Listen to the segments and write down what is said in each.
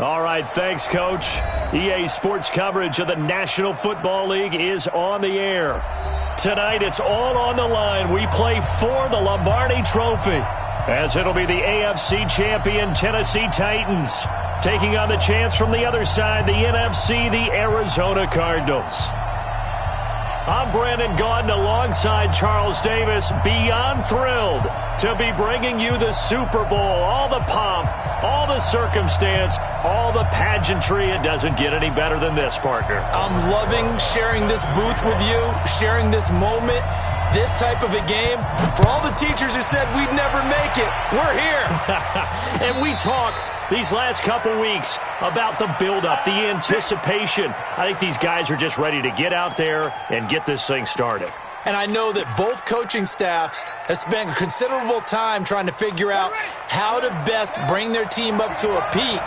All right, thanks, Coach. EA Sports coverage of the National Football League is on the air. Tonight, it's all on the line. We play for the Lombardi Trophy, as it'll be the AFC champion Tennessee Titans taking on the champs from the other side, the NFC, the Arizona Cardinals. I'm Brandon Gaudin alongside Charles Davis, beyond thrilled to be bringing you the Super Bowl. All the pomp, all the circumstance, all the pageantry. It doesn't get any better than this, partner. I'm loving sharing this booth with you, sharing this moment, this type of a game. For all the teachers who said we'd never make it, we're here. And we talk these last couple weeks about the buildup, the anticipation. I think these guys are just ready to get out there and get this thing started. And I know that both coaching staffs have spent considerable time trying to figure out how to best bring their team up to a peak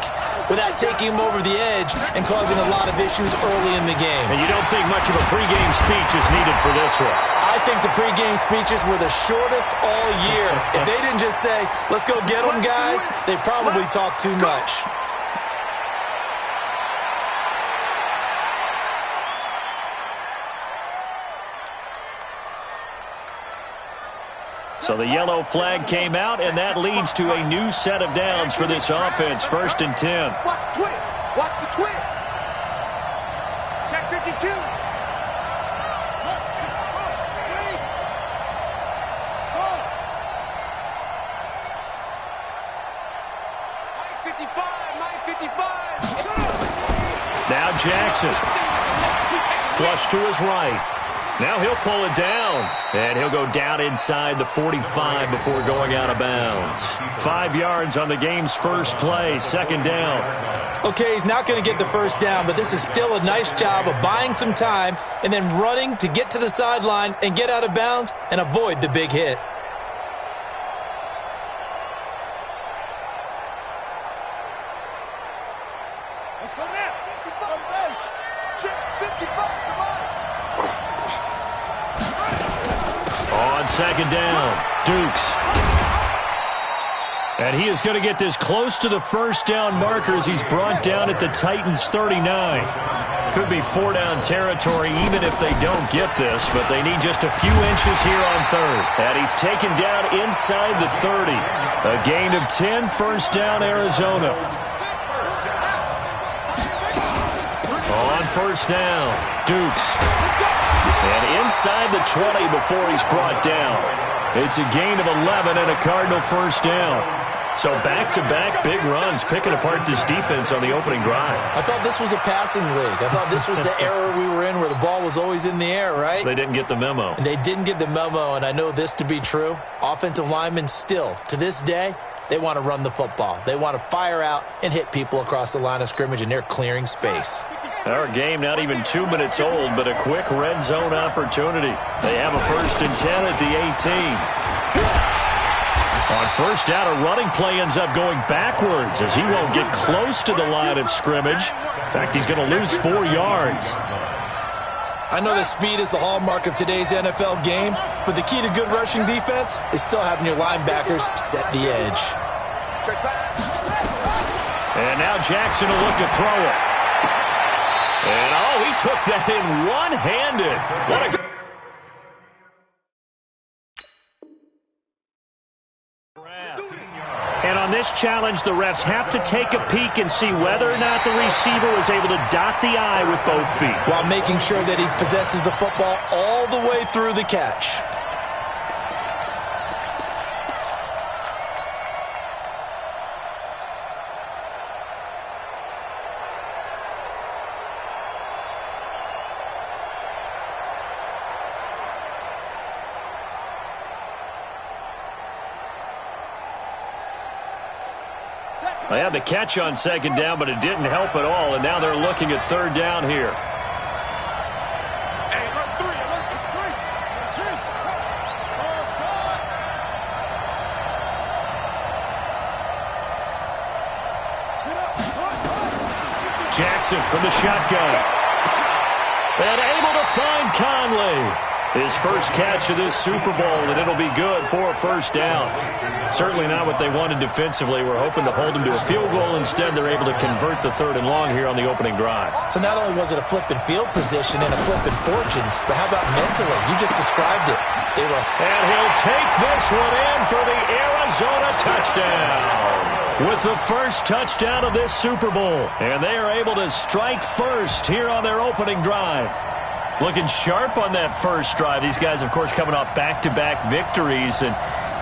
without taking them over the edge and causing a lot of issues early in the game. And you don't think much of a pregame speech is needed for this one? I think the pregame speeches were the shortest all year. If they didn't just say, let's go get them, guys, they probably talked too much. So the yellow flag came out, and that leads to a new set of downs for this offense. 1st and 10. Watch the twist. Watch the twist. Check 52. 955. Now Jackson. Flush to his right. Now he'll pull it down, and he'll go down inside the 45 before going out of bounds. 5 yards on the game's first play, 2nd down. Okay, he's not going to get the first down, but this is still a nice job of buying some time and then running to get to the sideline and get out of bounds and avoid the big hit. Let's go now. 55. Check 55. Come on. On 2nd down, Dukes. And he is going to get this close to the first down markers. He's brought down at the Titans' 39. Could be 4-down territory even if they don't get this, but they need just a few inches here on 3rd. And he's taken down inside the 30. A gain of 10, 1st down, Arizona. On 1st down, Dukes. And inside the 20 before he's brought down. It's a gain of 11 and a Cardinal 1st down. So back-to-back big runs, picking apart this defense on the opening drive. I thought this was a passing league. I thought this was the era we were in where the ball was always in the air, right? They didn't get the memo. And they didn't get the memo, and I know this to be true. Offensive linemen still, to this day, they want to run the football. They want to fire out and hit people across the line of scrimmage, and they're clearing space. Our game not even 2 minutes old, but a quick red zone opportunity. They have a 1st and 10 at the 18. On 1st down, a running play ends up going backwards as he won't get close to the line of scrimmage. In fact, he's going to lose 4 yards. I know that speed is the hallmark of today's NFL game, but the key to good rushing defense is still having your linebackers set the edge. And now Jackson will look to throw it. And, oh, he took that in one-handed. What a... And on this challenge, the refs have to take a peek and see whether or not the receiver was able to dot the I with both feet, while making sure that he possesses the football all the way through the catch. They had the catch on 2nd down, but it didn't help at all, and now they're looking at 3rd down here. Hey, alert 3, alert 3. Jackson from the shotgun. And able to find Conley. His first catch of this Super Bowl, and it'll be good for a first down. Certainly not what they wanted defensively. We're hoping to hold them to a field goal. Instead, they're able to convert the 3rd and long here on the opening drive. So not only was it a flipping field position and a flipping fortunes, but how about mentally? You just described it. And he'll take this one in for the Arizona touchdown. With the first touchdown of this Super Bowl. And they are able to strike first here on their opening drive. Looking sharp on that first drive. These guys, of course, coming off back-to-back victories. And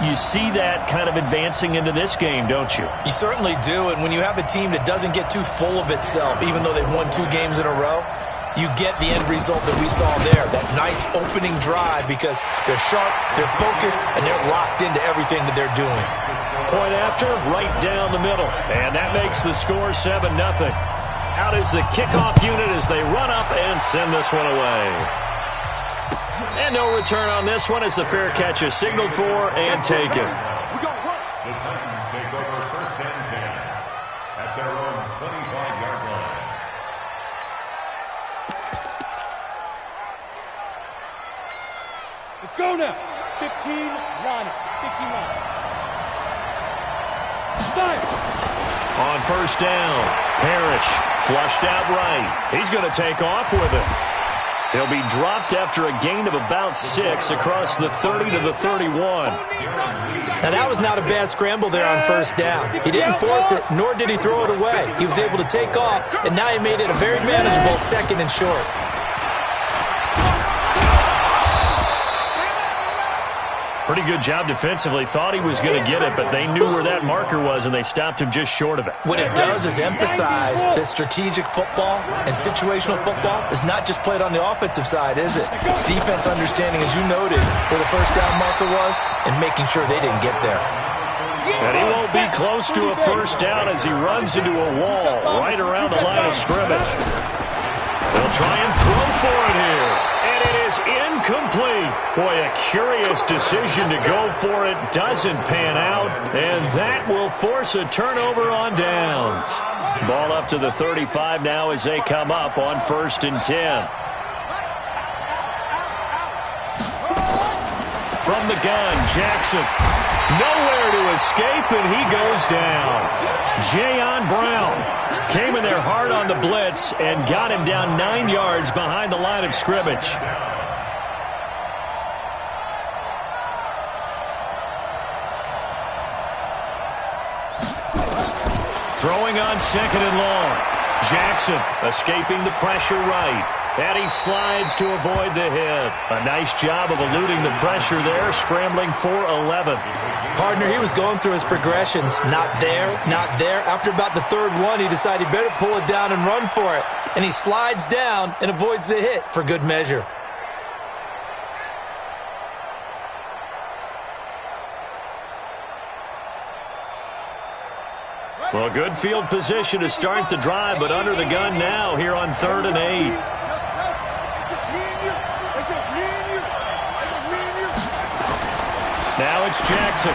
you see that kind of advancing into this game, don't you? You certainly do. And when you have a team that doesn't get too full of itself, even though they've won 2 games in a row, you get the end result that we saw there, that nice opening drive, because they're sharp, they're focused, and they're locked into everything that they're doing. Point after, right down the middle. And that makes the score 7-0. Out is the kickoff unit as they run up and send this one away. And no return on this one as the fair catch is signaled for and taken. The Titans take over 1st and 10 at their own 25-yard line. Let's go now. 15 line. 15 line. Fire. On first down, Parrish flushed out right. He's going to take off with it. He'll be dropped after a gain of about 6 across the 30 to the 31. Now, that was not a bad scramble there on first down. He didn't force it, nor did he throw it away. He was able to take off, and now he made it a very manageable 2nd and short. Pretty good job defensively. Thought he was going to get it, but they knew where that marker was, and they stopped him just short of it. What it does is emphasize that strategic football and situational football is not just played on the offensive side, is it? Defense understanding, as you noted, where the first down marker was and making sure they didn't get there. And he won't be close to a first down as he runs into a wall right around the line of scrimmage. They'll try and throw for it here. And it is incomplete. Boy, a curious decision to go for it. Doesn't pan out. And that will force a turnover on downs. Ball up to the 35 now as they come up on 1st and 10. From the gun, Jackson. Nowhere to escape, and he goes down. Jayon Brown came in there hard on the blitz and got him down 9 yards behind the line of scrimmage. Throwing on 2nd and long. Jackson escaping the pressure right. And he slides to avoid the hit. A nice job of eluding the pressure there, scrambling for 11. Partner, he was going through his progressions. Not there, not there. After about the 3rd one, he decided he better pull it down and run for it. And he slides down and avoids the hit for good measure. Well, good field position to start the drive, but under the gun now here on 3rd and 8. Now it's Jackson.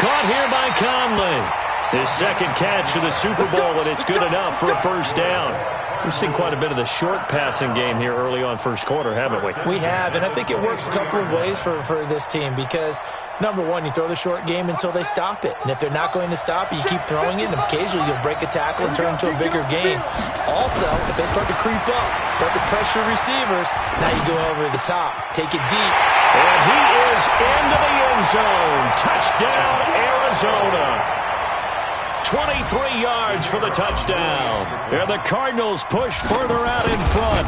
Caught here by Conley. His 2nd catch of the Super Bowl, and it's good enough for a first down. We've seen quite a bit of the short passing game here early on first quarter, haven't we? We have, and I think it works a couple of ways for this team because, number one, you throw the short game until they stop it. And if they're not going to stop it, you keep throwing it, and occasionally you'll break a tackle and turn it into a bigger game. Also, if they start to creep up, start to pressure receivers, now you go over the top, take it deep. And he is into the end zone. Touchdown, Arizona. 23 yards for the touchdown. And the Cardinals push further out in front.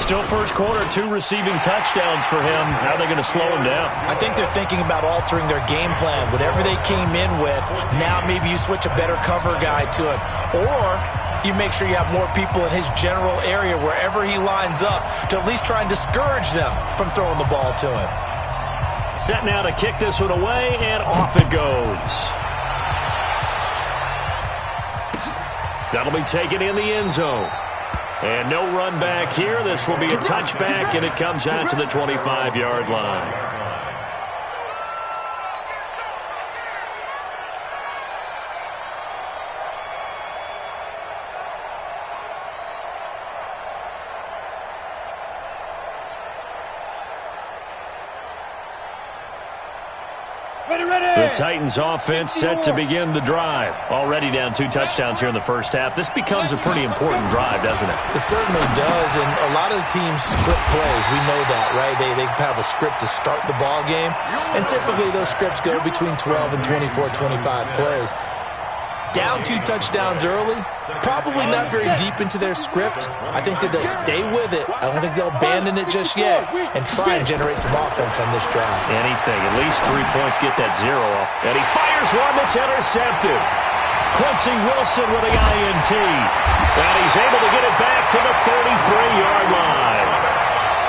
Still first quarter, 2 receiving touchdowns for him. How are they going to slow him down? I think they're thinking about altering their game plan. Whatever they came in with, now maybe you switch a better cover guy to him. Or you make sure you have more people in his general area wherever he lines up to at least try and discourage them from throwing the ball to him. Set now to kick this one away, and off it goes. That'll be taken in the end zone. And no run back here. This will be a touchback, and it comes out to the 25-yard line. The Titans offense set to begin the drive. Already down 2 touchdowns here in the first half. This becomes a pretty important drive, doesn't it? It certainly does, and a lot of the teams script plays. We know that, right? They have a script to start the ball game, and typically those scripts go between 12 and 24, 25 plays. Down 2 touchdowns early, probably not very deep into their script. I think that they'll stay with it. I don't think they'll abandon it just yet and try and generate some offense on this drive. Anything, at least 3 points, get that 0 off. And he fires one that's intercepted. Quincy Wilson with the INT. And he's able to get it back to the 33-yard line.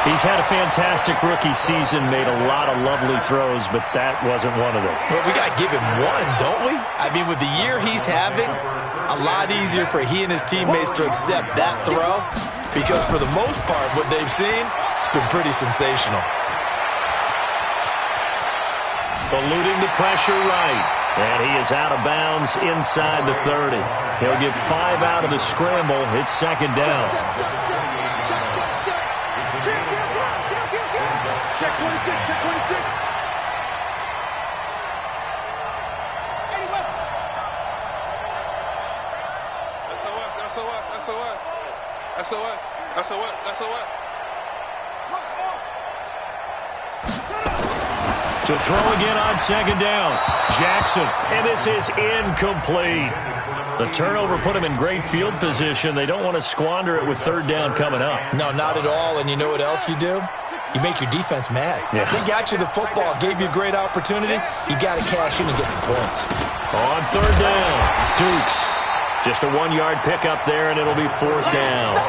He's had a fantastic rookie season, made a lot of lovely throws, but that wasn't one of them. Well, we got to give him one, don't we? I mean, with the year he's having, a lot easier for he and his teammates to accept that throw because for the most part, what they've seen, it's been pretty sensational. Eluding the pressure right, and he is out of bounds inside the 30. He'll get 5 out of the scramble. It's second down. Check 26, check 26. Anyway. SOS. To throw again on second down. Jackson, and this is incomplete. The turnover put him in great field position. They don't want to squander it with third down coming up. No, not at all. And you know what else you do? You make your defense mad. Yeah. They got you the football, gave you a great opportunity. You got to cash in and get some points. On third down, Dukes. Just a 1-yard pickup there, and it'll be fourth down.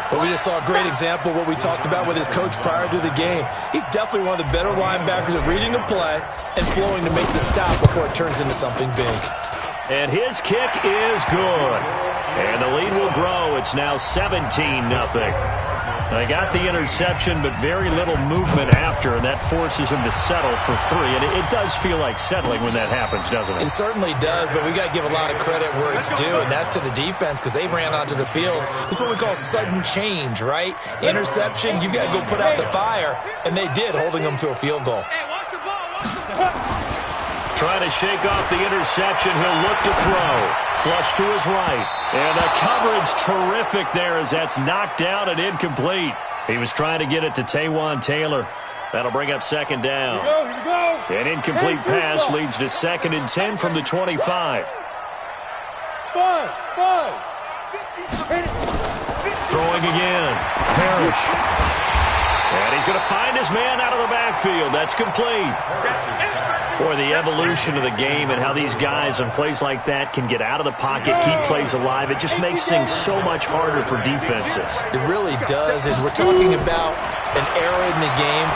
But we just saw a great example of what we talked about with his coach prior to the game. He's definitely one of the better linebackers at reading a play and flowing to make the stop before it turns into something big. And his kick is good. And the lead will grow. It's now 17-0. They got the interception, but very little movement after, and that forces him to settle for 3. And it does feel like settling when that happens, doesn't it? It certainly does, but we got to give a lot of credit where it's due, and that's to the defense because they ran onto the field. This is what we call sudden change, right? Interception, you got to go put out the fire, and they did, holding them to a field goal. Trying to shake off the interception. He'll look to throw. Flush to his right. And the coverage terrific there as that's knocked down and incomplete. He was trying to get it to Taywan Taylor. That'll bring up second down. Here we go. An incomplete pass leads to 2nd and 10 from the 25. Five. Throwing again. Parrish. And he's going to find his man out of the backfield. That's complete. Boy, the evolution of the game and how these guys on plays like that can get out of the pocket, keep plays alive, it just makes things so much harder for defenses. It really does, and we're talking about an era in the game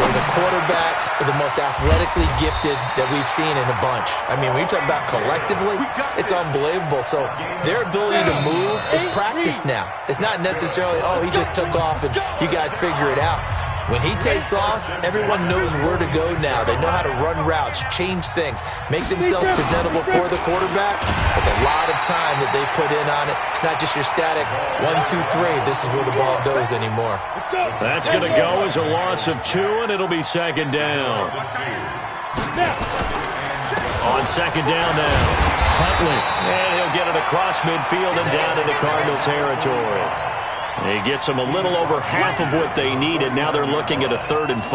where the quarterbacks are the most athletically gifted that we've seen in a bunch. I mean, when you talk about collectively, it's unbelievable. So their ability to move is practiced now. It's not necessarily, oh, he just took off and you guys figure it out. When he takes off, everyone knows where to go now. They know how to run routes, change things, make themselves presentable for the quarterback. It's a lot of time that they put in on it. It's not just your static 1, 2, 3. This is where the ball goes anymore. That's going to go as a loss of 2, and it'll be second down. On second down now, Huntley. And he'll get it across midfield and down into Cardinal territory. He gets them a little over half of what they needed. Now they're looking at a 3rd and 5.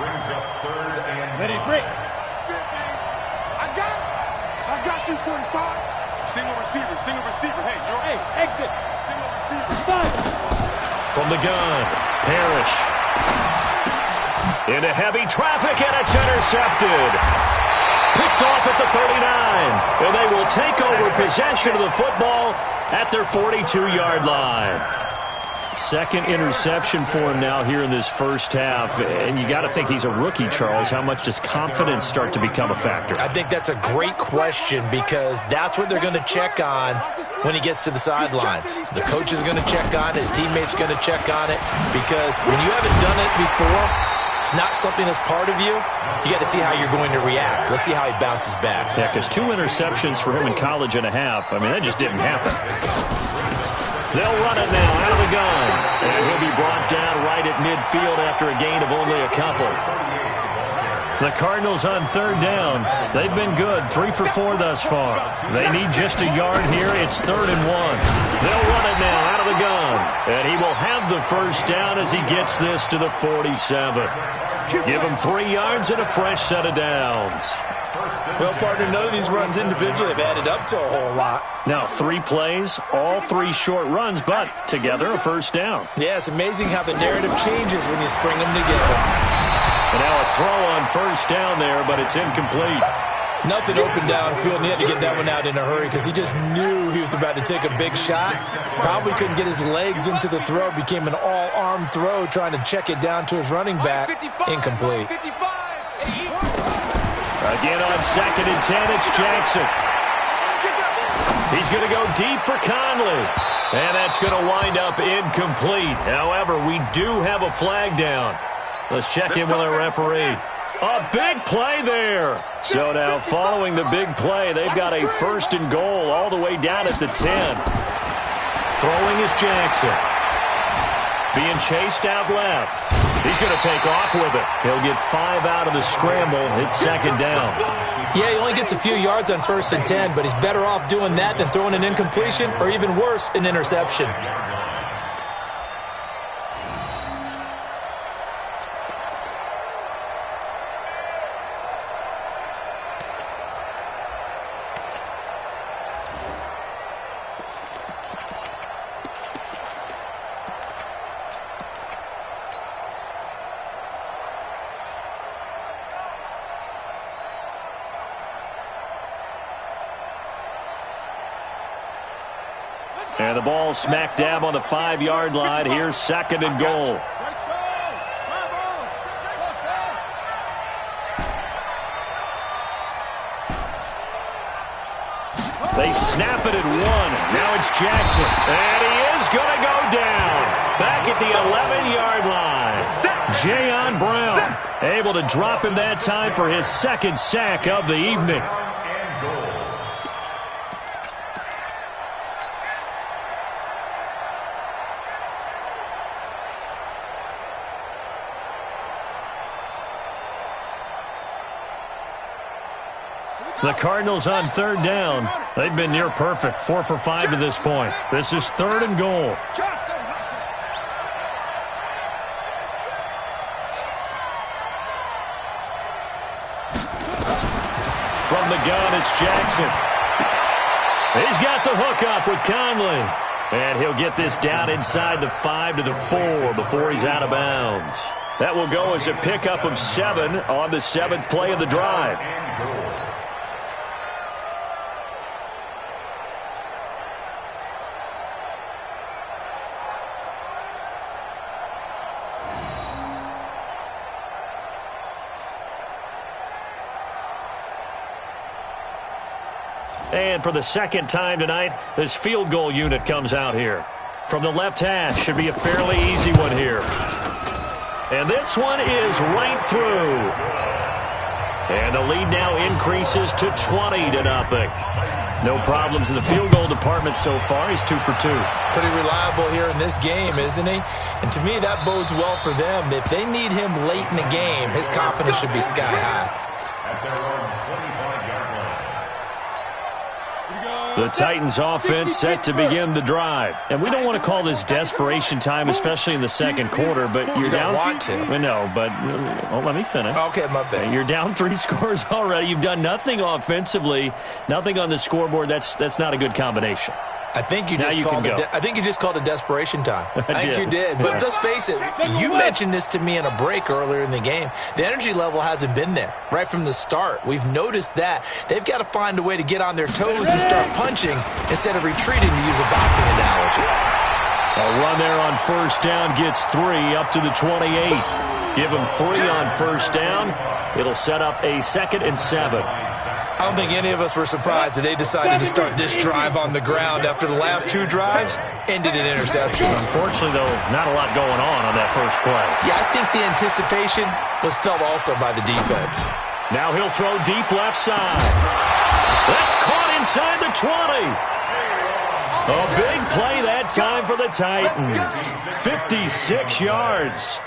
Brings up 3rd and 9. Let it break. I got you, 45. Single receiver. Hey, exit. Single receiver. From the gun, Parrish. Into heavy traffic, and it's intercepted. Picked off at the 39. And they will take over possession of the football at their 42-yard line. 2nd interception for him now here in this first half. And you got to think he's a rookie, Charles. How much does confidence start to become a factor? I think that's a great question because that's what they're going to check on when he gets to the sidelines. The coach is going to check on it. His teammates going to check on it because when you haven't done it before, it's not something that's part of you. You got to see how you're going to react. Let's see how he bounces back. Yeah, because 2 interceptions for him in college and a half. I mean, that just didn't happen. They'll run it now out of the gun. And he'll be brought down right at midfield after a gain of only a couple. The Cardinals on third down. They've been good, 3 for 4 thus far. They need just a yard here. It's 3rd and 1. They'll run it now out of the gun. And he will have the first down as he gets this to the 47. Give him 3 yards and a fresh set of downs. Well, partner, none of these runs individually have added up to a whole lot. Now, 3 plays, all 3 short runs, but together a first down. Yeah, it's amazing how the narrative changes when you string them together. And now a throw on first down there, but it's incomplete. Nothing open downfield, and he had to get that one out in a hurry because he just knew he was about to take a big shot. Probably couldn't get his legs into the throw. Became an all-arm throw, trying to check it down to his running back. Incomplete. Again on 2nd and 10, it's Jackson. He's going to go deep for Conley. And that's going to wind up incomplete. However, we do have a flag down. Let's check in with our referee. A big play there. So now following the big play, they've got a 1st and goal all the way down at the 10. Throwing is Jackson. Being chased out left. He's going to take off with it. He'll get 5 out of the scramble. It's 2nd down. Yeah, he only gets a few yards on 1st and 10, but he's better off doing that than throwing an incompletion or even worse, an interception. And the ball smack dab on the 5-yard line. Here's 2nd and goal. They snap it at 1. Now it's Jackson. And he is going to go down. Back at the 11-yard line. Jayon Brown able to drop him that time for his 2nd sack of the evening. The Cardinals on 3rd down. They've been near perfect, 4 for 5 to this point. This is 3rd and goal. From the gun, it's Jackson. He's got the hook up with Conley. And he'll get this down inside the 5 to the 4 before he's out of bounds. That will go as a pickup of 7 on the 7th play of the drive. And for the 2nd time tonight, this field goal unit comes out here. From the left hash, should be a fairly easy one here. And this one is right through. And the lead now increases to 20-0. No problems in the field goal department so far. He's 2 for 2. Pretty reliable here in this game, isn't he? And to me, that bodes well for them. If they need him late in the game, his confidence should be sky high. At their own 25-yard line. The Titans offense set to begin the drive. And we don't want to call this desperation time, especially in the 2nd quarter, but you're down. Don't want to. No, but let me finish. Okay, my bad. You're down 3 scores already. You've done nothing offensively, nothing on the scoreboard. That's not a good combination. I think you just called it desperation time. I think you did. But let's face it, you mentioned this to me in a break earlier in the game. The energy level hasn't been there right from the start. We've noticed that. They've got to find a way to get on their toes and start punching instead of retreating, to use a boxing analogy. A run there on 1st down gets 3 up to the 28. Give them 3 on 1st down. It'll set up a 2nd and 7. I don't think any of us were surprised that they decided to start this drive on the ground after the last 2 drives ended in interceptions. Unfortunately, though, not a lot going on that first play. Yeah, I think the anticipation was felt also by the defense. Now he'll throw deep left side. That's caught inside the 20. A big play that time for the Titans. 56 yards.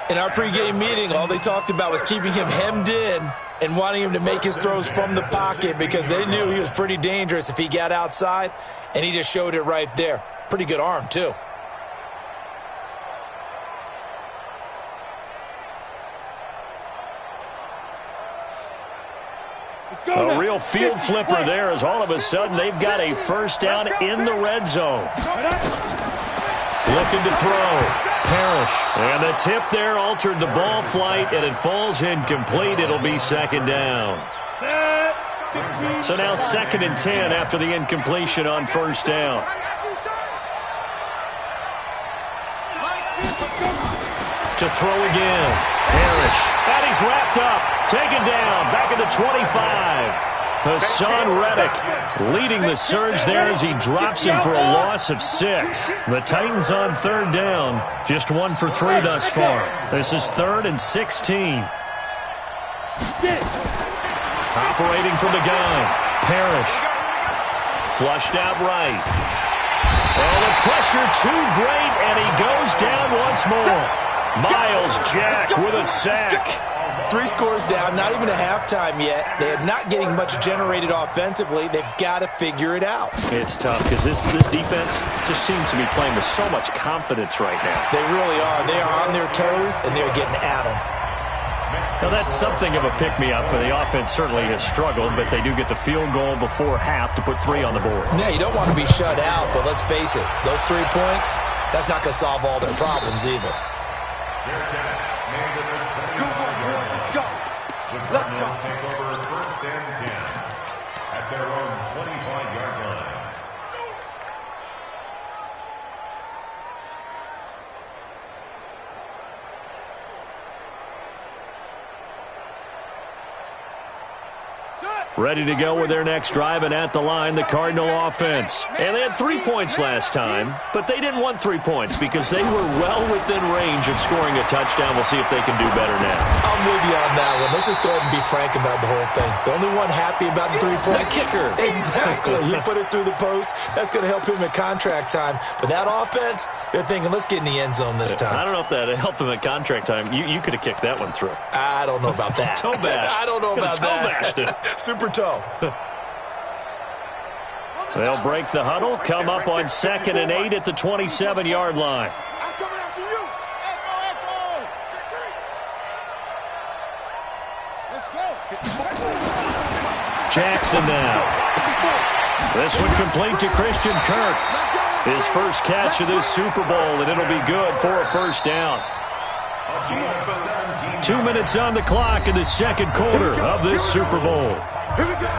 In our pregame meeting, all they talked about was keeping him hemmed in and wanting him to make his throws from the pocket because they knew he was pretty dangerous if he got outside, and he just showed it right there. Pretty good arm, too. A real field flipper there as all of a sudden they've got a first down in the red zone. Looking to throw. Parrish. And the tip there altered the ball flight, and it falls incomplete. It'll be second down. So now 2nd and 10 after the incompletion on first down. To throw again. Parrish. And he's wrapped up. Taken down. Back at the 25. Hassan Reddick leading the surge there as he drops him for a loss of 6. The Titans on 3rd down. Just 1 for 3 thus far. This is 3rd and 16. Operating from the gun. Parrish. Flushed out right. Oh, the pressure too great, and he goes down once more. Miles Jack with a sack. 3 scores down, not even a halftime yet. They're not getting much generated offensively. They've got to figure it out. It's tough because this defense just seems to be playing with so much confidence right now. They really are. They are on their toes, and they're getting at them. Now, that's something of a pick-me-up, and the offense certainly has struggled, but they do get the field goal before half to put 3 on the board. Yeah, you don't want to be shut out, but let's face it, those 3 points, that's not going to solve all their problems either. Let's go. Take over 1st and 10 at their own 25-yard line. Ready to go with their next drive, and at the line, the Cardinal offense. And they had 3 points last time, but they didn't want 3 points because they were well within range of scoring a touchdown. We'll see if they can do better now. I'm with you on that one. Let's just go ahead and be frank about the whole thing. The only one happy about the 3-point. The kicker. Exactly. He put it through the post. That's going to help him at contract time. But that offense, they're thinking, let's get in the end zone this time. I don't know if that helped him at contract time. You could have kicked that one through. I don't know about that. Toe bash. I don't know about that. Toe bashed it. Super toe. They'll break the huddle, come up on 2nd and 8 at the 27-yard line. I'm coming after you. Let's go. Jackson now. This one complete to Christian Kirk. His first catch of this Super Bowl, and it'll be good for a first down. 2 minutes on the clock in the 2nd quarter of this Super Bowl. Here we go.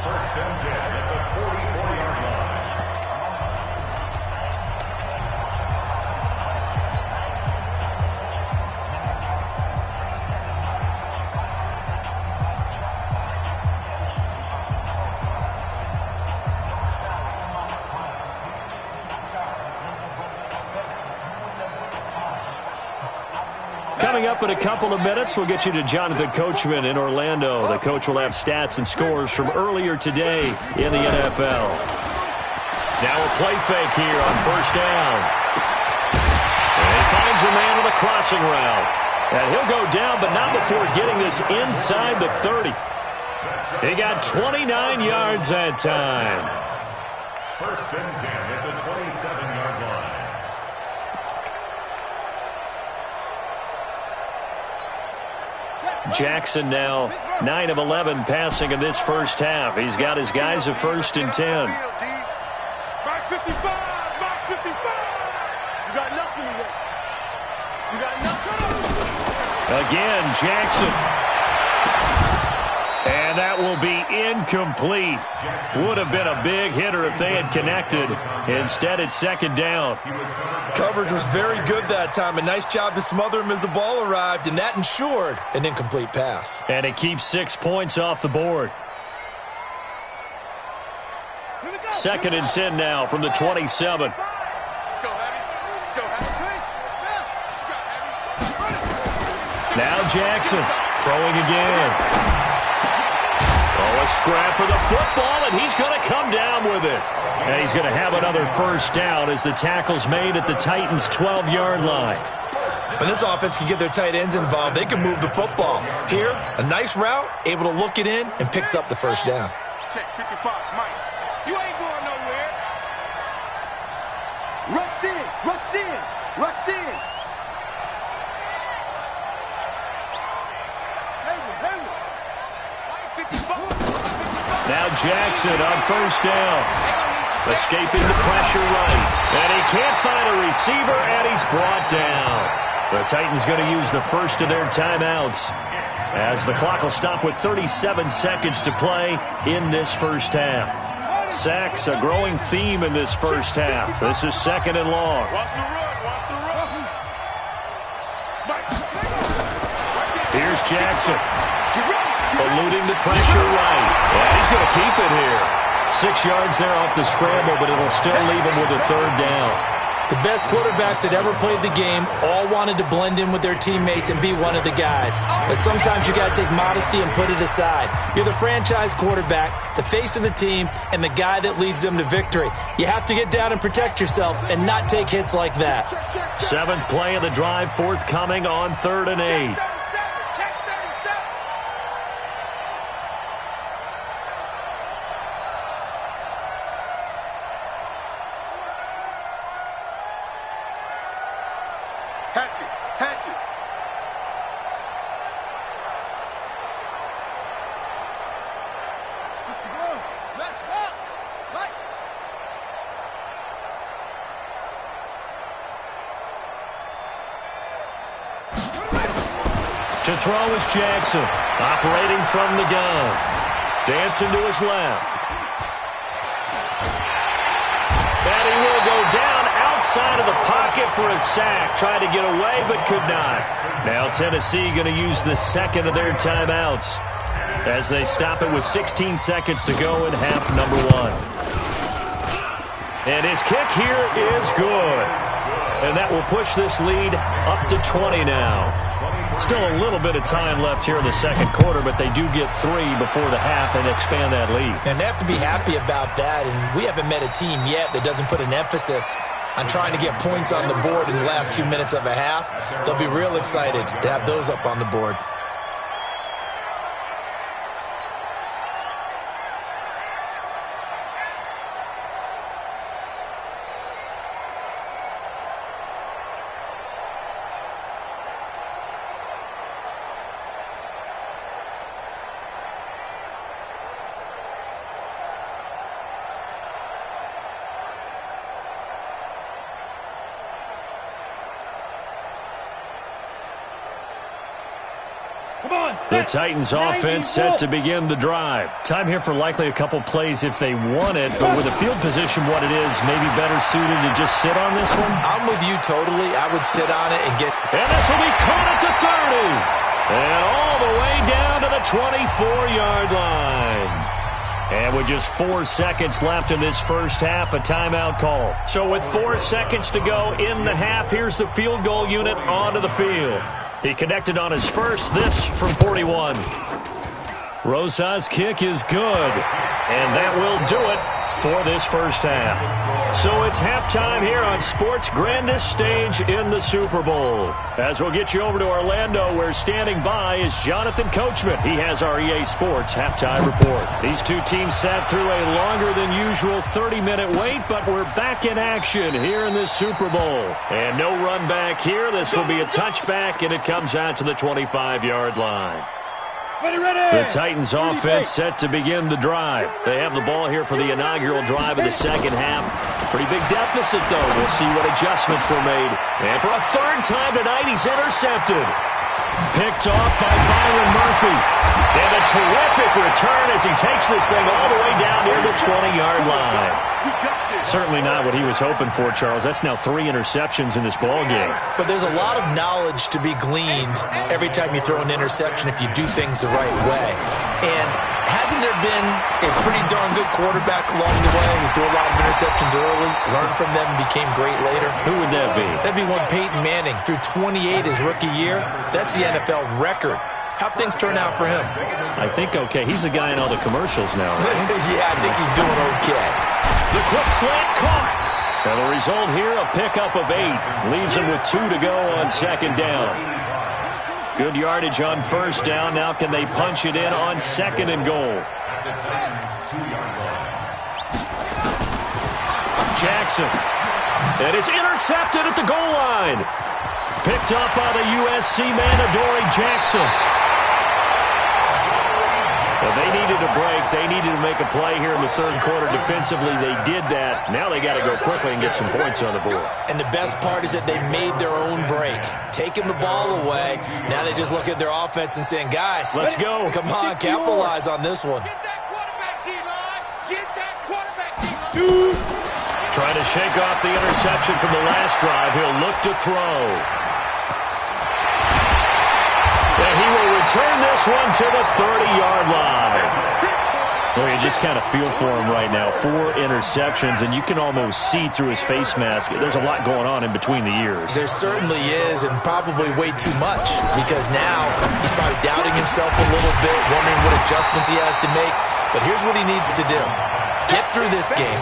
1st and 10 at the 44-yard line. Coming up in a couple of minutes, we'll get you to Jonathan Coachman in Orlando. The coach will have stats and scores from earlier today in the NFL. Now a play fake here on first down. And he finds a man on the crossing route. And he'll go down, but not before getting this inside the 30. He got 29 yards that time. 1st and 10 at the 27-yard line. Jackson now 9 of 11 passing in this first half. He's got his guys at 1st and 10. Mark 55. Mark 55. You got nothing yet. You got nothing. Again, Jackson. And that will be incomplete. Would have been a big hitter if they had connected. Instead, it's 2nd down. Coverage was very good that time. A nice job to smother him as the ball arrived, and that ensured an incomplete pass. And it keeps 6 points off the board. 2nd and 10 now from the 27. Let's go, Heavy. Let's go, Heavy. Now Jackson throwing again. Oh, a scrap for the football, and he's going to come down with it. And he's going to have another first down as the tackle's made at the Titans' 12-yard line. When this offense can get their tight ends involved, they can move the football. Here, a nice route, able to look it in, and picks up the first down. Check 55, Mike. You ain't going nowhere. Rush in, rush in, rush in. Now Jackson on first down. Escaping the pressure right. And he can't find a receiver, and he's brought down. The Titans going to use the first of their timeouts, as the clock will stop with 37 seconds to play in this first half. Sacks, a growing theme in this first half. This is second and long. Watch the run, watch the run. Here's Jackson. Eluding the pressure right. And he's going to keep it here. 6 yards there off the scramble, but it'll still leave him with a third down. The best quarterbacks that ever played the game all wanted to blend in with their teammates and be one of the guys. But sometimes you got to take modesty and put it aside. You're the franchise quarterback, the face of the team, and the guy that leads them to victory. You have to get down and protect yourself and not take hits like that. 7th play of the drive forthcoming on 3rd and 8. To throw is Jackson, operating from the gun. Dancing to his left. And he will go down outside of the pocket for a sack. Tried to get away, but could not. Now Tennessee going to use the second of their timeouts, as they stop it with 16 seconds to go in half number 1. And his kick here is good. And that will push this lead up to 20 now. Still a little bit of time left here in the second quarter, but they do get 3 before the half and expand that lead. And they have to be happy about that, and we haven't met a team yet that doesn't put an emphasis on trying to get points on the board in the last 2 minutes of a half. They'll be real excited to have those up on the board. The Titans offense set to begin the drive. Time here for likely a couple plays if they want it, but with the field position what it is, maybe better suited to just sit on this one? I'm with you totally. I would sit on it and get... And this will be caught at the 30. And all the way down to the 24-yard line. And with just 4 seconds left in this first half, a timeout call. So with 4 seconds to go in the half, here's the field goal unit onto the field. He connected on his first, this from 41. Rosa's kick is good, and that will do it for this first half. So it's halftime here on sports' grandest stage in the Super Bowl. As we'll get you over to Orlando, where standing by is Jonathan Coachman. He has our EA Sports halftime report. These two teams sat through a longer than usual 30-minute wait, but we're back in action here in this Super Bowl. And no run back here. This will be a touchback, and it comes out to the 25-yard line. The Titans offense set to begin the drive. They have the ball here for the inaugural drive of the second half. Pretty big deficit, though. We'll see what adjustments were made. And for a third time tonight, he's intercepted. Picked off by Byron Murphy. And a terrific return as he takes this thing all the way down near the 20-yard line. Certainly not what he was hoping for, Charles. That's now 3 interceptions in this ball game. But there's a lot of knowledge to be gleaned every time you throw an interception if you do things the right way. And hasn't there been a pretty darn good quarterback along the way who threw a lot of interceptions early, learned from them, and became great later? Who would that be? That'd be one Peyton Manning. Threw 28 his rookie year. That's the NFL record. How'd things turn out for him? I think okay. He's a guy in all the commercials now, right? Yeah, I think he's doing okay. The quick slant caught. Well, the result here, a pickup of 8. Leaves him with 2 to go on second down. Good yardage on first down. Now can they punch it in on second and goal? Jackson. And it's intercepted at the goal line. Picked up by the USC man, Adoree Jackson. Well, they needed a break. They needed to make a play here in the third quarter defensively. They did that. Now they got to go quickly and get some points on the board. And the best part is that they made their own break. Taking the ball away. Now they just look at their offense and saying, guys, let's go. Come on, capitalize on this one. Get that quarterback, D-line. Get that quarterback, D-line. Trying to shake off the interception from the last drive. He'll look to throw. And he will return this one to the 30-yard line. Well, you just kind of feel for him right now. 4 interceptions, and you can almost see through his face mask. There's a lot going on in between the ears. There certainly is, and probably way too much, because now he's probably doubting himself a little bit, wondering what adjustments he has to make. But here's what he needs to do. Get through this game.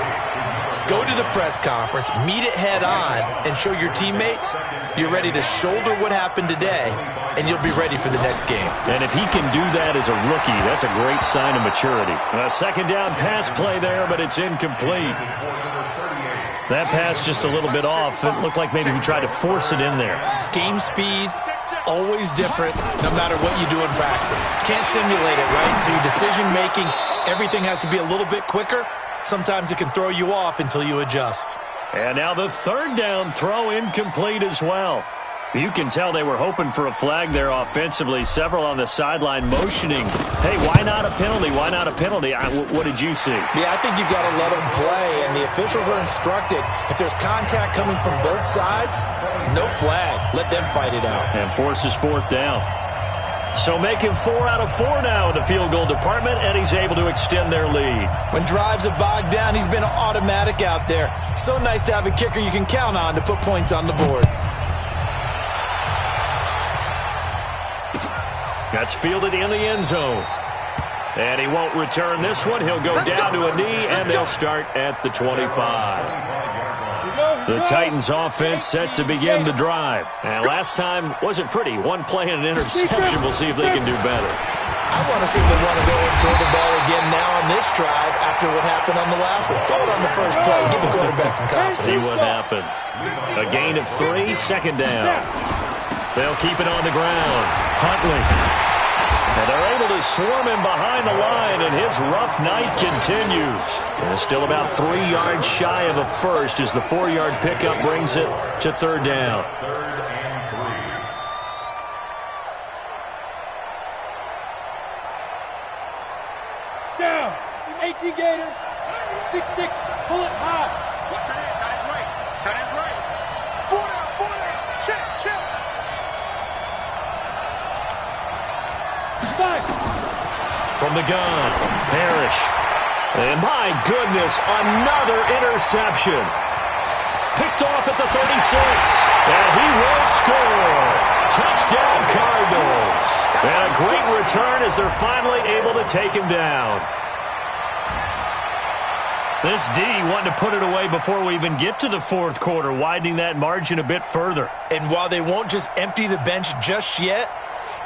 Go to the press conference, meet it head on, and show your teammates you're ready to shoulder what happened today, and you'll be ready for the next game. And if he can do that as a rookie, that's a great sign of maturity. A second down pass play there, but it's incomplete. That pass just a little bit off. It looked like maybe he tried to force it in there. Game speed, always different, no matter what you do in practice. Can't simulate it, right? So your decision-making, everything has to be a little bit quicker. Sometimes it can throw you off until you adjust. And now the third down throw incomplete as well. You can tell they were hoping for a flag there offensively. Several on the sideline motioning. Hey, why not a penalty? Why not a penalty? What did you see? Yeah, I think you've got to let them play, and the officials are instructed. If there's contact coming from both sides, no flag. Let them fight it out. And forces fourth down. So making 4 out of 4 now in the field goal department, and he's able to extend their lead. When drives have bogged down, he's been automatic out there. So nice to have a kicker you can count on to put points on the board. That's fielded in the end zone. And he won't return this one. He'll go down to a knee, and they'll start at the 25. The Titans offense set to begin the drive. And last time wasn't pretty. One play and an interception. We'll see if they can do better. I want to see if they want to go and throw the ball again now on this drive after what happened on the last one. Throw it on the first play. Give the quarterback some confidence. See what happens. A gain of 3, second down. They'll keep it on the ground. Huntley. And they're able to swarm him behind the line, and his rough night continues. And still about 3 yards shy of a first as the 4-yard pickup brings it to third down. Down. 18 Gator. 6-6. Pull it high. Watch it in. Got his right. Got his right. 4 down. Check. From the gun, Parrish. And my goodness, another interception. Picked off at the 36. And he will score. Touchdown, Cardinals. And a great return as they're finally able to take him down. This D wanting to put it away before we even get to the fourth quarter, widening that margin a bit further. And while they won't just empty the bench just yet,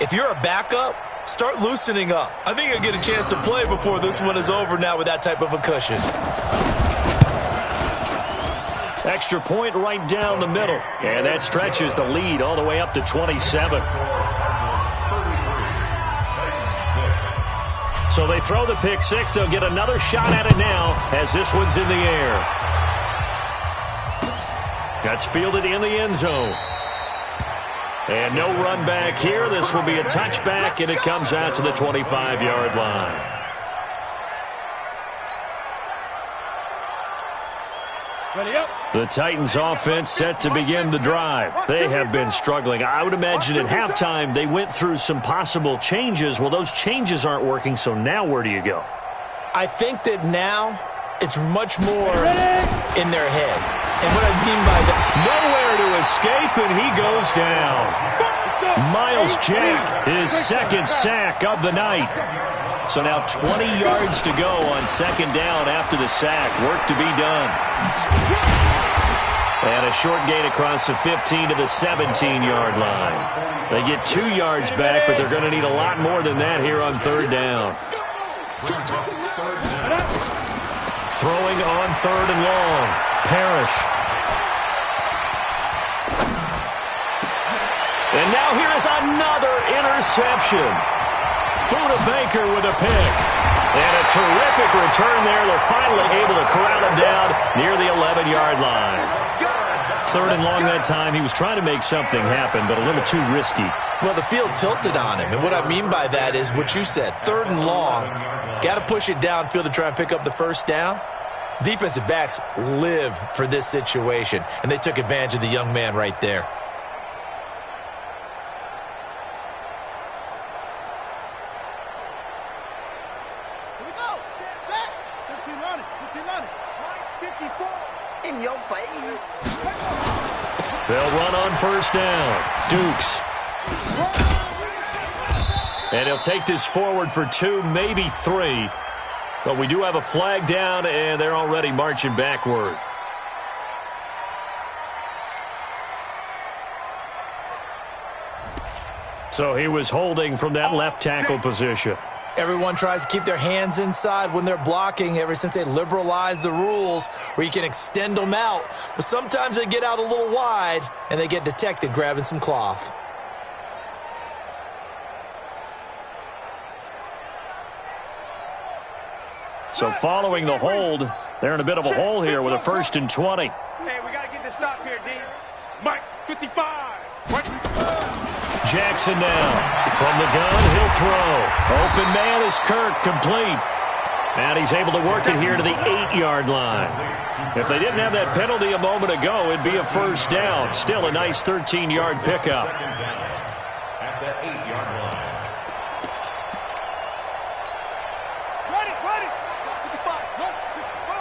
if you're a backup, start loosening up. I think you'll get a chance to play before this one is over now with that type of a cushion. Extra point right down the middle. And that stretches the lead all the way up to 27. So they throw the pick 6. They'll get another shot at it now as this one's in the air. That's fielded in the end zone. And no run back here. This will be a touchback, and it comes out to the 25-yard line. The Titans offense set to begin the drive. They have been struggling. I would imagine at halftime they went through some possible changes. Well, those changes aren't working, so now where do you go? I think that now it's much more in their head. And what I mean by that, nowhere to escape, and he goes down. Miles Jack, his second sack of the night. So now 20 yards to go on second down after the sack. Work to be done. And a short gain across the 15 to the 17-yard line. They get 2 yards back, but they're going to need a lot more than that here on third down. Throwing on third and long. Parrish. And now here is another interception. Buda Baker with a pick. And a terrific return there. They're finally able to corral him down near the 11-yard line. Third and long that time. He was trying to make something happen, but a little too risky. Well, the field tilted on him, and what I mean by that is what you said. Third and long, got to push it downfield to try and pick up the first down. Defensive backs live for this situation, and they took advantage of the young man right there. Here we go. Set. 1500. 1500. 54. In your face. They'll run on first down. Dukes. And he'll take this forward for 2, maybe 3. But we do have a flag down, and they're already marching backward. So he was holding from that left tackle position. Everyone tries to keep their hands inside when they're blocking ever since they liberalized the rules where you can extend them out. But sometimes they get out a little wide, and they get detected grabbing some cloth. So following the hold, they're in a bit of a hole here with a 1st and 20. Hey, we got to get this stop here, D. Mike, 55. Jackson now. From the gun, he'll throw. Open man is Kirk, complete. And he's able to work it here to the 8-yard line. If they didn't have that penalty a moment ago, it'd be a first down. Still a nice 13-yard pickup. At the 8-yard line. Ready. 55. 64.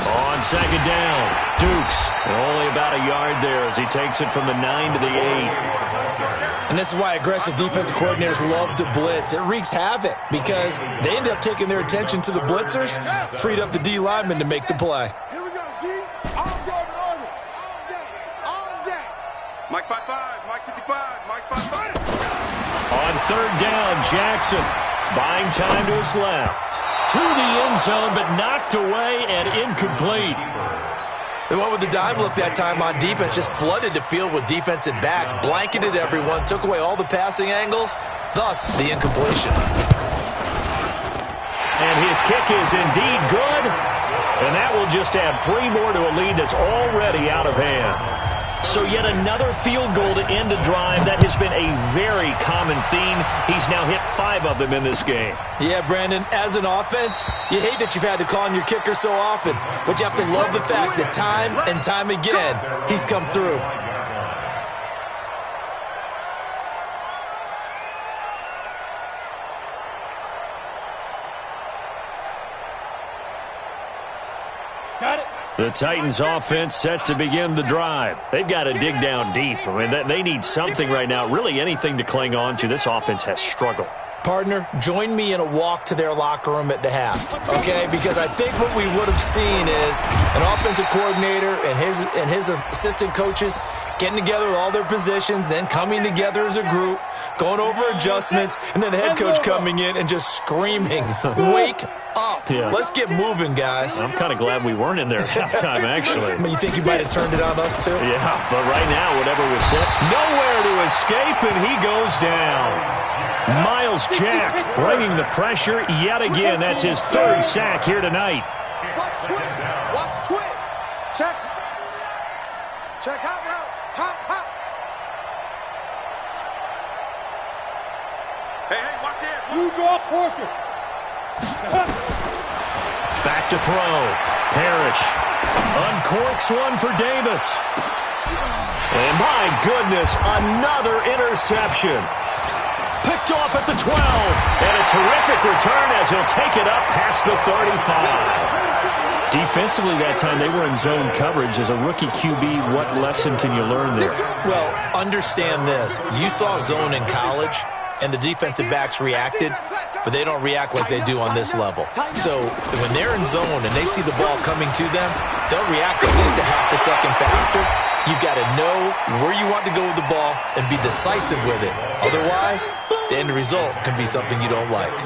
On second down, Dukes. And only about a yard there as he takes it from the 9 to the 8. And this is why aggressive defensive coordinators love to blitz. It wreaks havoc because they end up taking their attention to the blitzers, freed up the D lineman to make the play. Here we go, D. All day, all day. All day. Mike 55. Mike 55. Mike 55. On third down, Jackson buying time to his left. To the end zone, but knocked away and incomplete. They went with the dime look that time on defense, just flooded the field with defensive backs, blanketed everyone, took away all the passing angles, thus the incompletion. And his kick is indeed good, and that will just add 3 more to a lead that's already out of hand. So yet another field goal to end a drive. That has been a very common theme. He's now hit 5 of them in this game. Yeah, Brandon, as an offense, you hate that you've had to call on your kicker so often, but you have to love the fact that time and time again, he's come through. Got it. The Titans offense set to begin the drive. They've got to dig down deep. I mean, they need something right now, really anything to cling on to. This offense has struggled. Partner, join me in a walk to their locker room at the half, okay? Because I think what we would have seen is an offensive coordinator and his assistant coaches getting together with all their positions, then coming together as a group, going over adjustments, and then the head coach coming in and just screaming, "Wake up. Yeah. Let's get moving, guys." I'm kind of glad we weren't in there at halftime, actually. I mean, you think you might have turned it on us, too? Yeah, but right now, whatever was said, nowhere to escape, and he goes down. Miles Jack bringing the pressure yet again. That's his 3rd sack here tonight. Watch twist. Watch twist. Check. Check hot route. Hot. Hey, watch it. You draw Corkers. Back to throw. Parrish uncorks one for Davis. And my goodness, another interception. Picked off at the 12. And a terrific return as he'll take it up past the 35. Defensively that time, they were in zone coverage. As a rookie QB, what lesson can you learn there? Well, understand this. You saw zone in college. and the defensive backs reacted, but they don't react like they do on this level. So when they're in zone and they see the ball coming to them, they'll react at least a half a second faster. You've got to know where you want to go with the ball and be decisive with it. Otherwise, the end result can be something you don't like.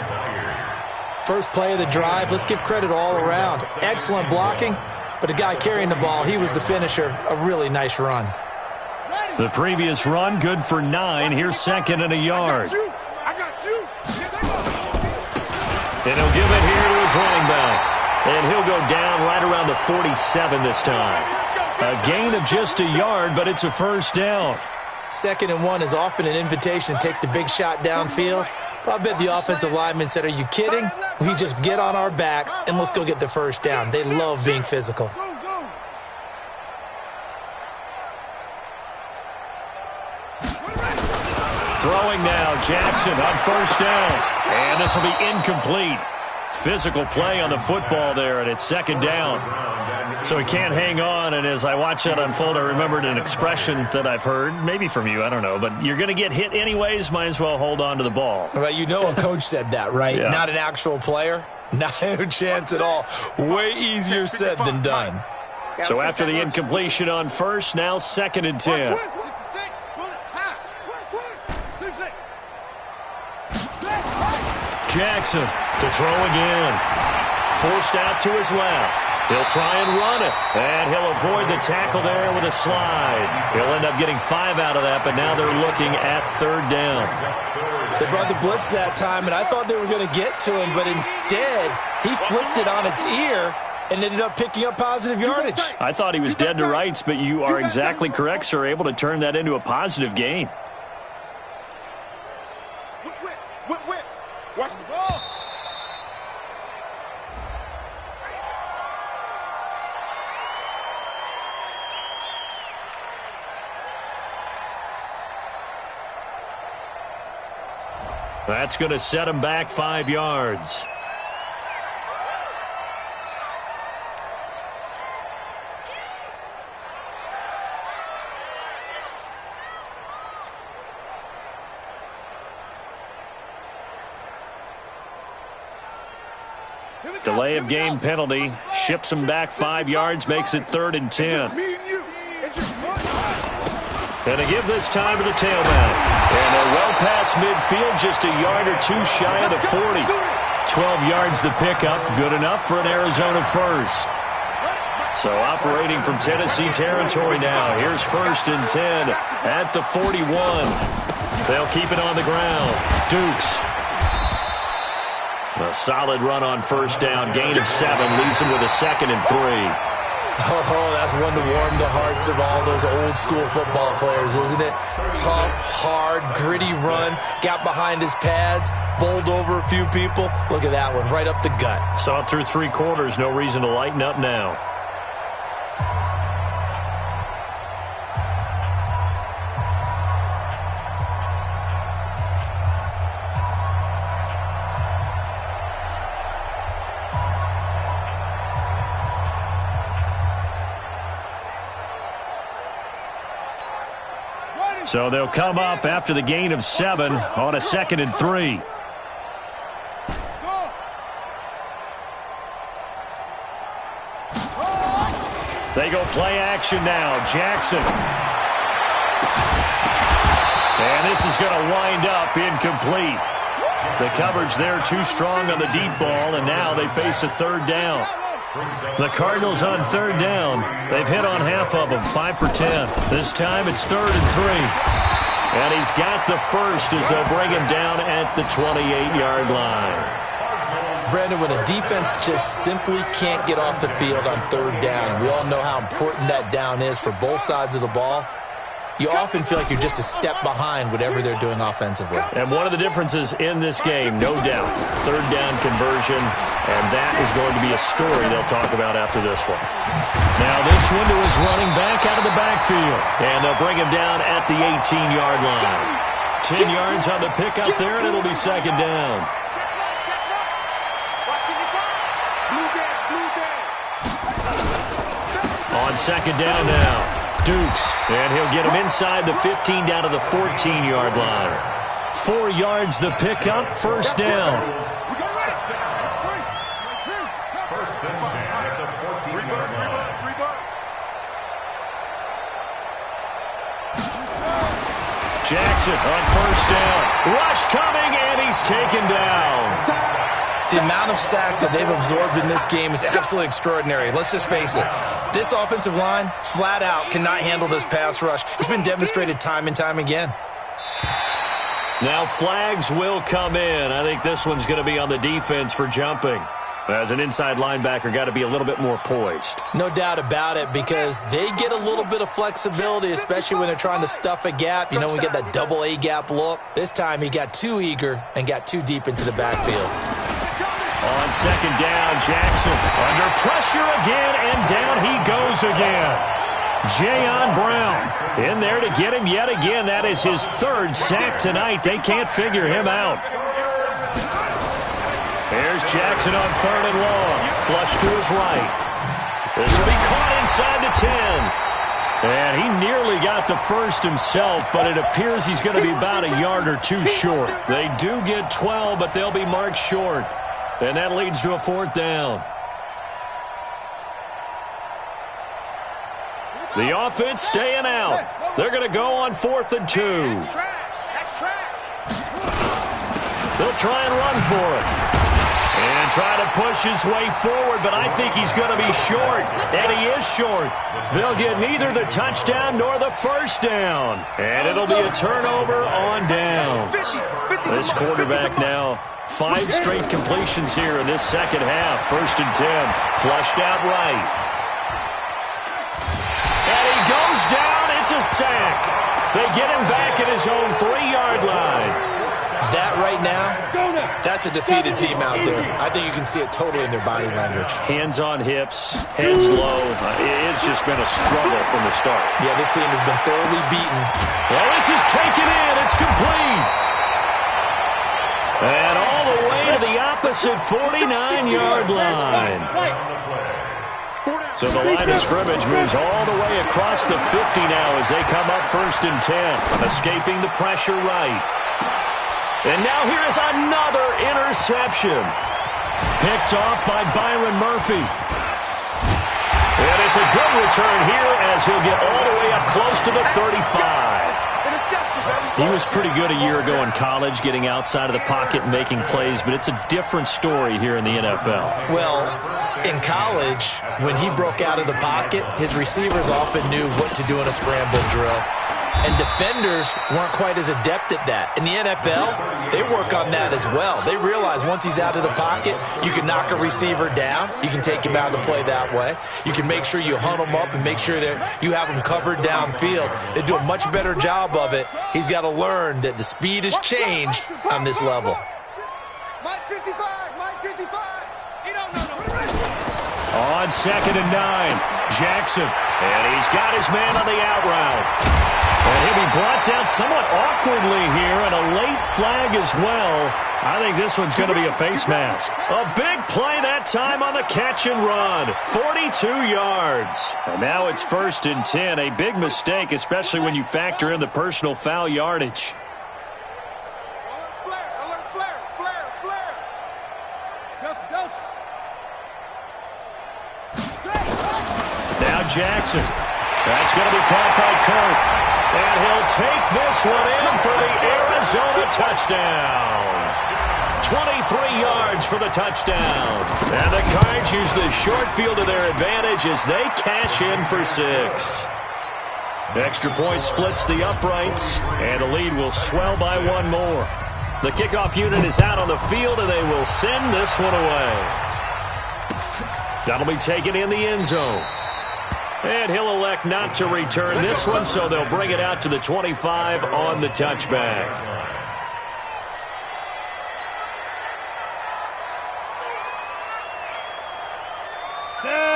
First play of the drive, let's give credit all around. Excellent blocking, but the guy carrying the ball, he was the finisher. A really nice run. The previous run, good for 9. Here's second and a yard. I got you. And he'll give it here to his running back. And he'll go down right around the 47 this time. A gain of just a yard, but it's a first down. 2nd and 1 is often an invitation to take the big shot downfield. But I bet the offensive lineman said, are you kidding? We just get on our backs and let's go get the first down. They love being physical. Throwing now, Jackson on first down. And this will be incomplete. Physical play on the football there, and it's 2nd down. So he can't hang on, and as I watch that unfold, I remembered an expression that I've heard, maybe from you, I don't know, but you're going to get hit anyways, might as well hold on to the ball. Well, you know a coach said that, right? Yeah. Not an actual player. Not a chance at all. Way easier said than done. So after the incompletion on first, now 2nd and 10. Jackson to throw again. Forced out to his left. He'll try and run it. And he'll avoid the tackle there with a slide. He'll end up getting 5 out of that, but now they're looking at 3rd down. They brought the blitz that time, and I thought they were going to get to him, but instead he flipped it on its ear and ended up picking up positive yardage. I thought he was dead to rights, but you are exactly correct, sir, able to turn that into a positive gain. Whip. Watch the ball. That's going to set him back 5 yards. Delay of game penalty. Ships him back 5 yards, makes it 3rd and 10. And to give this time to the tailback. And they're well past midfield, just a yard or 2 shy of the 40. 12 yards the pickup, good enough for an Arizona first. So operating from Tennessee territory now. Here's 1st and 10 at the 41. They'll keep it on the ground. Dukes. A solid run on 1st down. Gain of 7 leaves him with a 2nd and 3. Oh, that's one to warm the hearts of all those old school football players, isn't it? Tough, hard, gritty run. Got behind his pads, bowled over a few people. Look at that one, right up the gut. Saw it through 3 quarters. No reason to lighten up now. So they'll come up after the gain of 7 on a 2nd and 3. They go play action now. Jackson. And this is going to wind up incomplete. The coverage there too strong on the deep ball, and now they face a 3rd down. The Cardinals on 3rd down. They've hit on half of them, 5 for 10. This time it's 3rd and 3. And he's got the first as they'll bring him down at the 28-yard line. Brandon, when a defense just simply can't get off the field on 3rd down, we all know how important that down is for both sides of the ball, you often feel like you're just a step behind whatever they're doing offensively. And one of the differences in this game, no doubt, 3rd down conversion, and that is going to be a story they'll talk about after this one. Now this one to his running back out of the backfield, and they'll bring him down at the 18-yard line. 10 yards on the pickup there, and it'll be 2nd down. On 2nd down now. Dukes, and he'll get him inside the 15 down to the 14-yard line. 4 yards the pickup, first down. First and 10 at the 14-yard line. Jackson on first down. Rush coming, and he's taken down. The amount of sacks that they've absorbed in this game is absolutely extraordinary. Let's just face it. This offensive line, flat out, cannot handle this pass rush. It's been demonstrated time and time again. Now flags will come in. I think this one's going to be on the defense for jumping. As an inside linebacker, got to be a little bit more poised. No doubt about it, because they get a little bit of flexibility, especially when they're trying to stuff a gap. You know, we get that double A gap look. This time he got too eager and got too deep into the backfield. On second down, Jackson under pressure again, and down he goes again. Jayon Brown in there to get him yet again. That is his 3rd sack tonight. They can't figure him out. There's Jackson on 3rd and long. Flush to his right. This will be caught inside the 10. And he nearly got the first himself, but it appears he's going to be about a yard or 2 short. They do get 12, but they'll be marked short. And that leads to a 4th down. The offense staying out. They're going to go on 4th and 2. They'll try and run for it. And try to push his way forward, but I think he's going to be short. And he is short. They'll get neither the touchdown nor the first down. And it'll be a turnover on downs. This quarterback now, 5 straight completions here in this second half. 1st and 10. Flushed out right. And he goes down. It's a sack. They get him back at his own 3-yard line. That right now, that's a defeated team out there. I think you can see it totally in their body language. Hands on hips, heads low. It's just been a struggle from the start. Yeah, this team has been thoroughly beaten. Well, this is taken in. It's complete. And all the way to the opposite 49-yard line. So the line of scrimmage moves all the way across the 50 now as they come up 1st and 10. Escaping the pressure right. And now here is another interception. Picked off by Byron Murphy. And it's a good return here as he'll get all the way up close to the 35. He was pretty good a year ago in college, getting outside of the pocket and making plays, but it's a different story here in the NFL. Well, in college, when he broke out of the pocket, his receivers often knew what to do in a scramble drill. And defenders weren't quite as adept at that. In the NFL, they work on that as well. They realize once he's out of the pocket, you can knock a receiver down. You can take him out of the play that way. You can make sure you hunt him up and make sure that you have him covered downfield. They do a much better job of it. He's got to learn that the speed has changed on this level. Mike 55, Mike 55. On 2nd and 9, Jackson. And he's got his man on the out route. And he'll be brought down somewhat awkwardly here, and a late flag as well. I think this one's going to be a face mask. A big play that time on the catch and run. 42 yards. And now it's 1st and 10. A big mistake, especially when you factor in the personal foul yardage. Now Jackson. That's going to be caught by Kirk. And he'll take this one in for the Arizona touchdown. 23 yards for the touchdown. And the Cards use the short field to their advantage as they cash in for 6. Extra point splits the uprights, and the lead will swell by 1 more. The kickoff unit is out on the field, and they will send this one away. That'll be taken in the end zone. And he'll elect not to return this one, so they'll bring it out to the 25 on the touchback.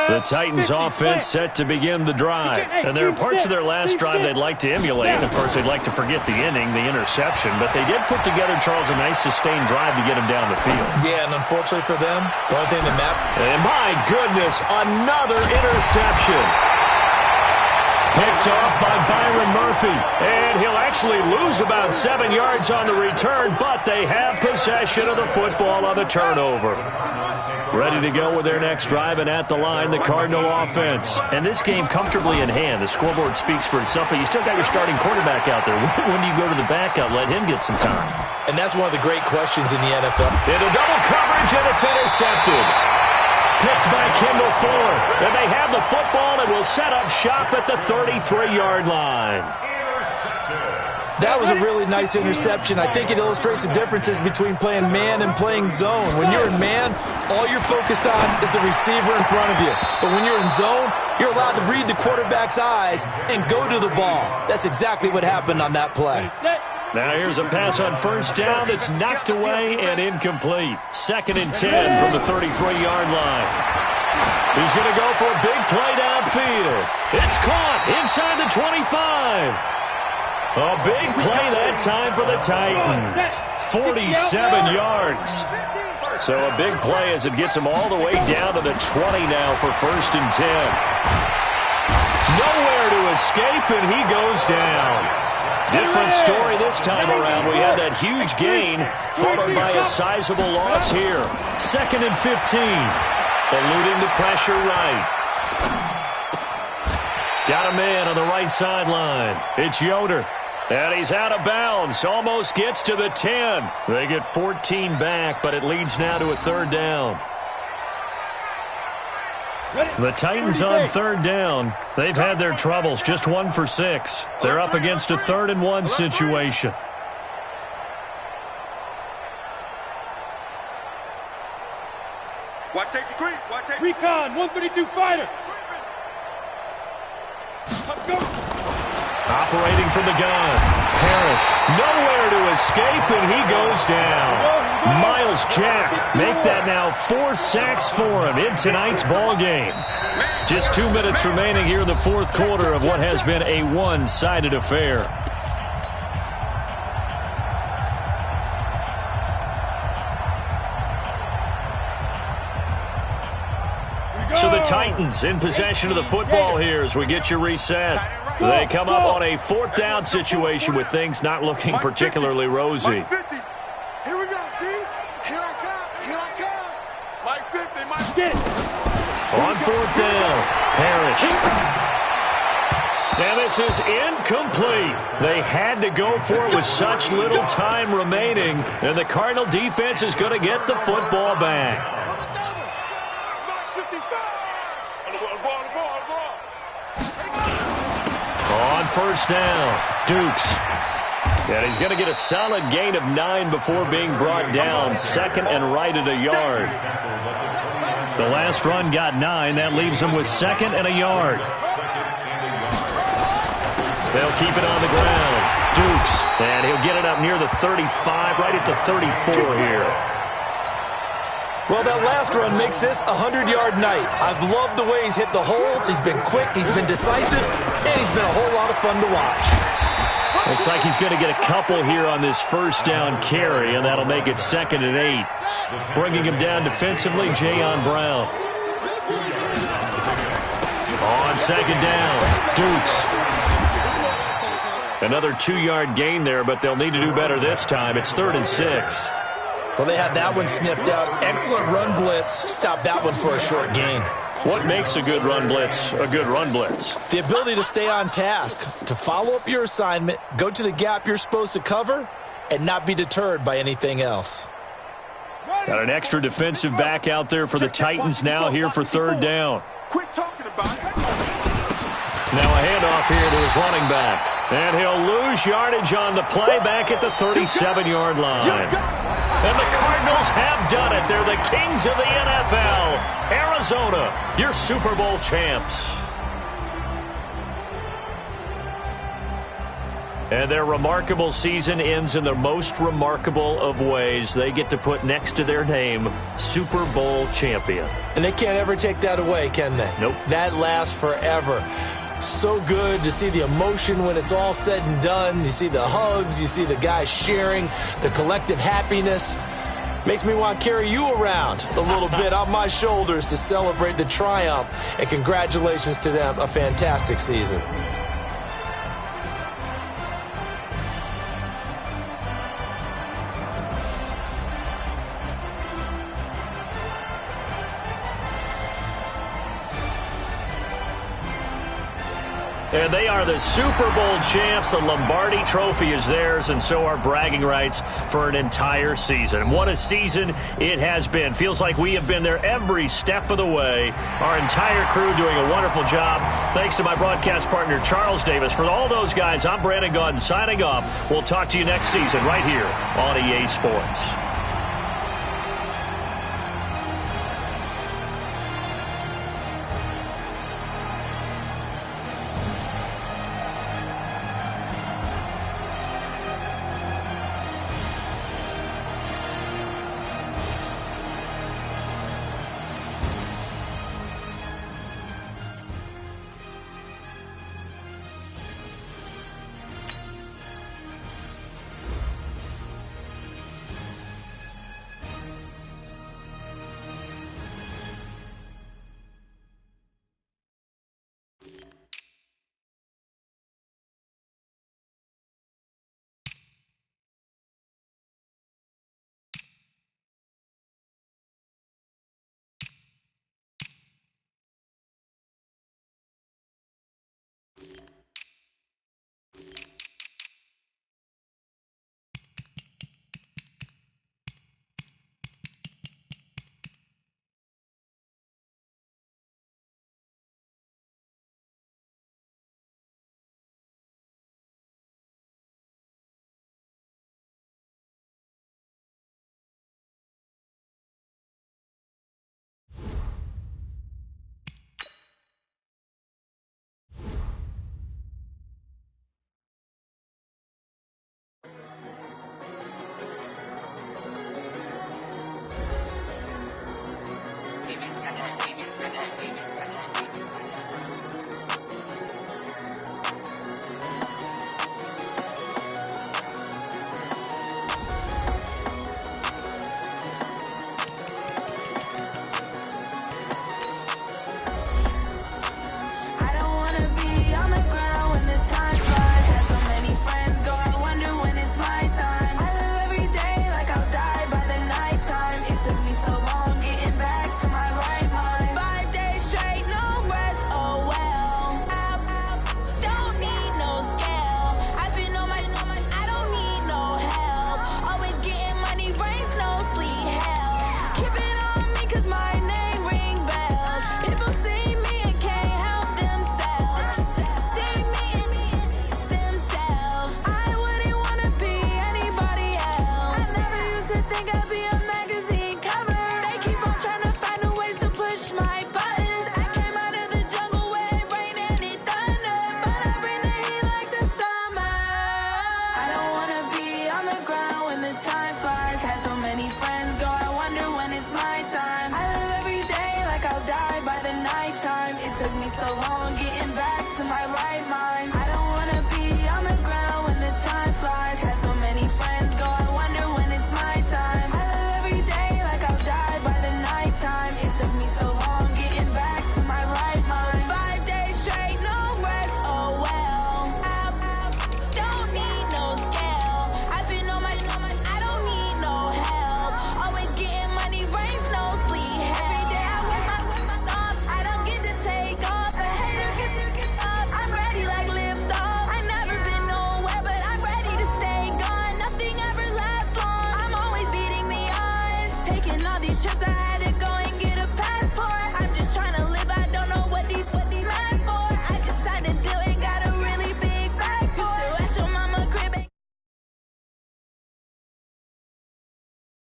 The Titans offense set to begin the drive. And there are parts of their last drive they'd like to emulate. Of course, they'd like to forget the inning, the interception. But they did put together, Charles, a nice sustained drive to get him down the field. Yeah, and unfortunately for them, the only thing that matters. And my goodness, another interception. Picked Picked off by Byron Murphy. And he'll actually lose about 7 yards on the return, but they have possession of the football on the turnover. Ready to go with their next drive, and at the line, the Cardinal offense. And this game comfortably in hand. The scoreboard speaks for itself, but you still got your starting quarterback out there. When do you go to the backup? Let him get some time. And that's one of the great questions in the NFL. Into double coverage, and it's intercepted. Picked by Kendall Fuller. And they have the football and will set up shop at the 33-yard line. That was a really nice interception. I think it illustrates the differences between playing man and playing zone. When you're in man, all you're focused on is the receiver in front of you. But when you're in zone, you're allowed to read the quarterback's eyes and go to the ball. That's exactly what happened on that play. Now here's a pass on first down that's knocked away and incomplete. 2nd and 10 from the 33-yard line. He's going to go for a big play downfield. It's caught inside the 25. A big play that time for the Titans. 47 yards. So a big play as it gets him all the way down to the 20 now for 1st and 10. Nowhere to escape, and he goes down. Different story this time around. We had that huge gain followed by a sizable loss here. 2nd and 15. Eluding the pressure right. Got a man on the right sideline. It's Yoder. And he's out of bounds. Almost gets to the 10. They get 14 back, but it leads now to a 3rd down. The Titans on 3rd down. They've had their troubles. Just 1 for 6. They're up against a 3rd and 1 situation. Watch safety green. Watch safety. Recon, 132 fighter. Let's go. Operating from the gun. Parrish. Nowhere to escape, and he goes down. Miles Jack make that now 4 sacks for him in tonight's ball game. Just 2 minutes remaining here in the 4th quarter of what has been a one-sided affair. So the Titans in possession of the football here as we get you reset. They come up on a 4th down situation with things not looking particularly rosy. Here we go, D. Here I come. Here I come. Mike 50, Mike 50. On 4th down, Parrish. And this is incomplete. They had to go for it with such little time remaining, and the Cardinal defense is going to get the football back. On 1st down, Dukes. And he's going to get a solid gain of 9 before being brought down. 2nd and right at a yard. The last run got 9. That leaves him with 2nd and a yard. They'll keep it on the ground. Dukes. And he'll get it up near the 35, right at the 34 here. Well, that last run makes this a 100-yard night. I've loved the way he's hit the holes. He's been quick, he's been decisive, and he's been a whole lot of fun to watch. Looks like he's going to get a couple here on this 1st down carry, and that'll make it 2nd and 8. Bringing him down defensively, Jayon Brown. On 2nd down, Dukes. Another 2-yard gain there, but they'll need to do better this time. It's 3rd and 6. Well, they had that one sniffed out. Excellent run blitz. Stop that one for a short gain. What makes a good run blitz a good run blitz? The ability to stay on task, to follow up your assignment, go to the gap you're supposed to cover, and not be deterred by anything else. Got an extra defensive back out there for the Titans now here for 3rd down. Quit talking about it. Now a handoff here to his running back. And he'll lose yardage on the play back at the 37-yard line. And the Cardinals have done it. They're the kings of the NFL. Arizona, your Super Bowl champs. And their remarkable season ends in the most remarkable of ways. They get to put next to their name, Super Bowl champion. And they can't ever take that away, can they? Nope. That lasts forever. So good to see the emotion when it's all said and done. You see the hugs, you see the guys sharing, the collective happiness. Makes me want to carry you around a little bit on my shoulders to celebrate the triumph. And congratulations to them, a fantastic season. And they are the Super Bowl champs. The Lombardi Trophy is theirs, and so are bragging rights for an entire season. What a season it has been. Feels like we have been there every step of the way. Our entire crew doing a wonderful job. Thanks to my broadcast partner, Charles Davis. For all those guys, I'm Brandon Gaudin signing off. We'll talk to you next season right here on EA Sports.